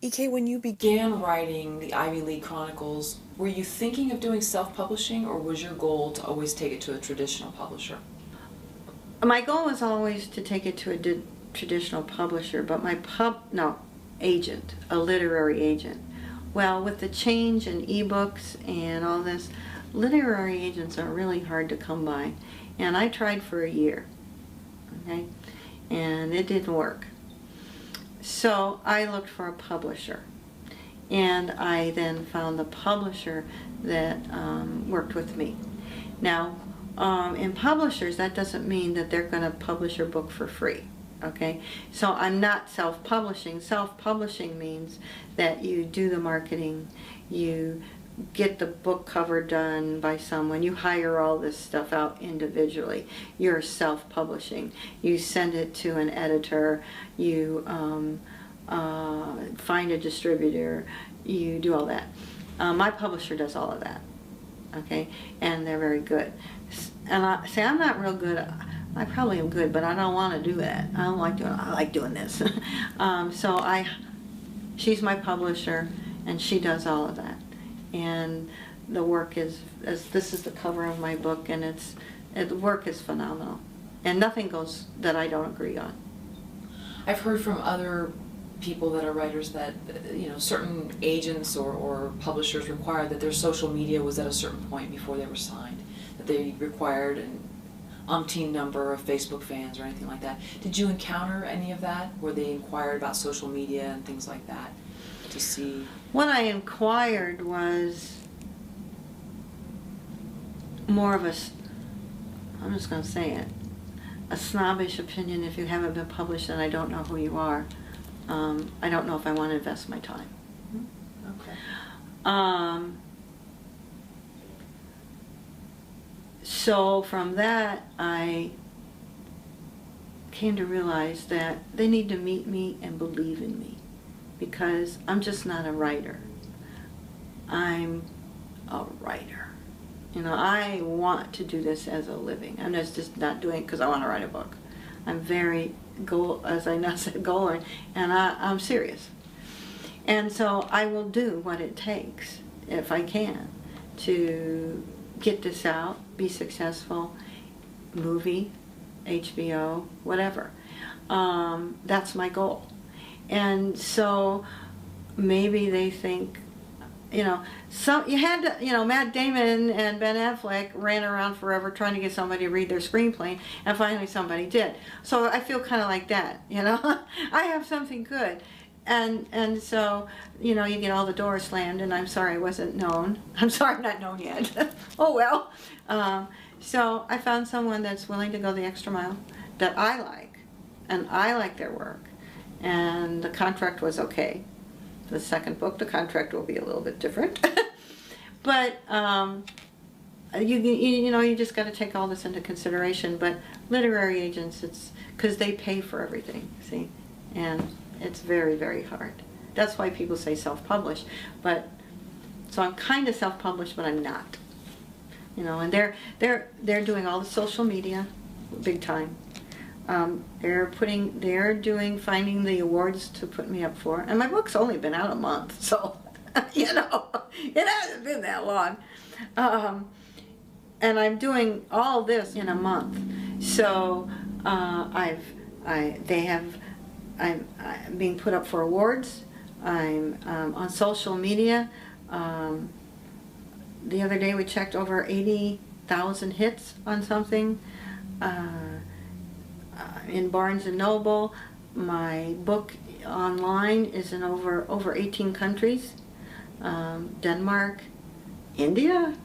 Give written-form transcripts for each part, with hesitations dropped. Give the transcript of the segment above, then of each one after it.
EK, when you began writing the Ivy League Chronicles, were you thinking of doing self-publishing, or was your goal to always take it to a traditional publisher? My goal was always to take it to a traditional publisher, but my agent, a literary agent. Well, with the change in ebooks and all this, literary agents are really hard to come by. And I tried for a year, okay, and it didn't work. So I looked for a publisher, and I then found the publisher that worked with me. Now, in publishers, that doesn't mean that they're going to publish your book for free, okay? So I'm not self-publishing. Self-publishing means that you do the marketing, you get the book cover done by someone, you hire all this stuff out individually. You're self-publishing. You send it to an editor, you find a distributor, you do all that. My publisher does all of that, okay, and they're very good. And I'm not real good. I probably am good, but I don't want to do that. I don't like doing it. I like doing this. She's my publisher, and she does all of that. And the work is, this is the cover of my book, and the work is phenomenal. And nothing goes that I don't agree on. I've heard from other people that are writers that, you know, certain agents or publishers required that their social media was at a certain point before they were signed, that they required an umpteen number of Facebook fans or anything like that. Did you encounter any of that, where they inquired about social media and things like that to see? What I inquired was more of I'm just going to say it, a snobbish opinion. If you haven't been published and I don't know who you are, I don't know if I want to invest my time. Okay. So from that, I came to realize that they need to meet me and believe in me, because I'm just not a writer. I'm a writer. You know, I want to do this as a living. I'm just not doing it because I want to write a book. I'm very as I now said, goal, and I'm serious. And so I will do what it takes, if I can, to get this out, be successful, movie, HBO, whatever. That's my goal. And so maybe they think, you know, you had to, you know, Matt Damon and Ben Affleck ran around forever trying to get somebody to read their screenplay, and finally somebody did. So I feel kind of like that, you know. I have something good. And so, you know, you get all the doors slammed, and I'm sorry I wasn't known. I'm sorry I'm not known yet. Oh well. So I found someone that's willing to go the extra mile, that I like, and I like their work. And the contract was okay. The second book, the contract will be a little bit different. But you know, you just got to take all this into consideration. But literary agents, it's because they pay for everything, see, and it's very, very hard. That's why people say self-publish. But so I'm kind of self-published, but I'm not. You know, and they're doing all the social media, big time. They're finding the awards to put me up for, and my book's only been out a month, so you know, it hasn't been that long. And I'm doing all this in a month, so I'm being put up for awards. I'm on social media. The other day we checked over 80,000 hits on something. In Barnes & Noble. My book online is in over 18 countries. Denmark, India,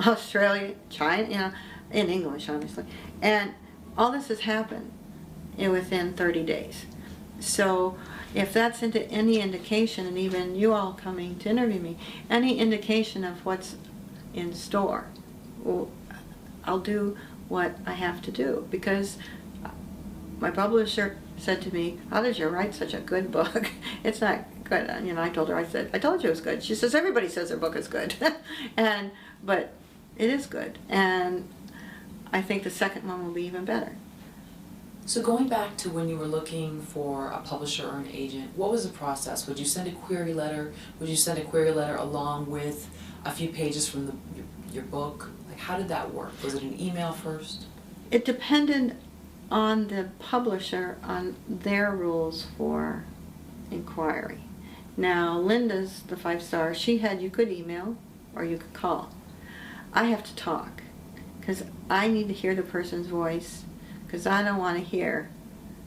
Australia, China, you know, in English obviously. And all this has happened within 30 days. So if that's any indication, and even you all coming to interview me, any indication of what's in store, well, I'll do what I have to do, because my publisher said to me, "How did you write such a good book?" It's not good. You know, I told her, I said, "I told you it was good." She says, "Everybody says their book is good." But it is good. And I think the second one will be even better. So going back to when you were looking for a publisher or an agent, what was the process? Would you send a query letter? Would you send a query letter along with a few pages from your book? Like, how did that work? Was it an email first? It depended on the publisher, on their rules for inquiry. Now, Linda's, the 5-star, she had, you could email or you could call. I have to talk because I need to hear the person's voice, because I don't want to hear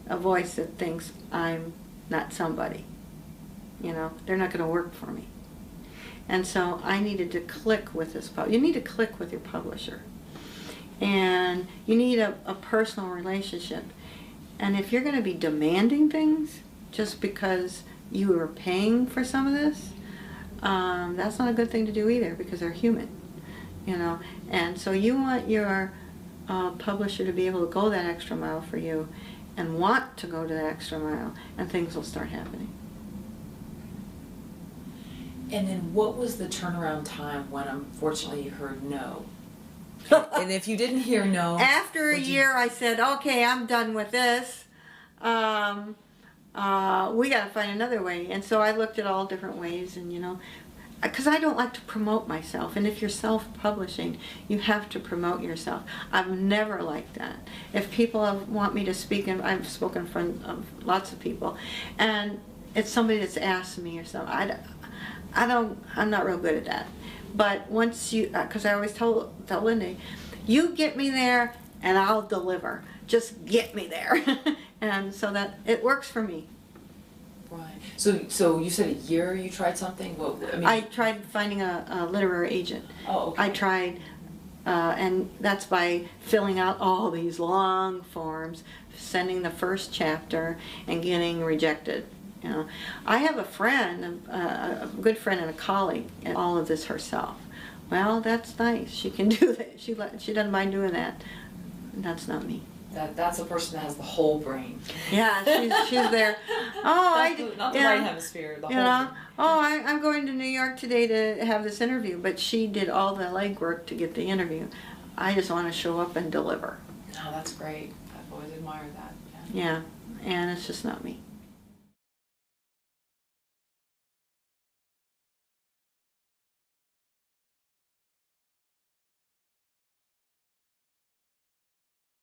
a voice that thinks I'm not somebody. You know, they're not going to work for me. And so I needed to click with this publisher. You need to click with your publisher. And you need a personal relationship. And if you're going to be demanding things just because you are paying for some of this, that's not a good thing to do either, because they're human. You know, and so you want your publisher to be able to go that extra mile for you and want to go to that extra mile, and things will start happening. And then what was the turnaround time when unfortunately you heard no? And if you didn't hear no... After a year I said, okay, I'm done with this. We got to find another way. And so I looked at all different ways, and you know, because I don't like to promote myself, and if you're self-publishing, you have to promote yourself. I've never liked that. If people want me to speak, and I've spoken in front of lots of people, and it's somebody that's asked me or something, I'm not real good at that. But once you, because I always tell Linda, you get me there and I'll deliver. Just get me there. And so that it works for me. Right. So you said a year you tried something? Well, I mean, I tried finding a literary agent. Oh, okay. I tried, and that's by filling out all these long forms, sending the first chapter, and getting rejected. You know, I have a friend, a good friend and a colleague, and all of this herself. Well, that's nice. She can do that. She doesn't mind doing that. That's not me. That's a person that has the whole brain. Yeah, she's there. Oh, not the right hemisphere. The whole. Know, oh, I'm going to New York today to have this interview, but she did all the legwork to get the interview. I just want to show up and deliver. No, that's great. I've always admired that. Yeah, and it's just not me.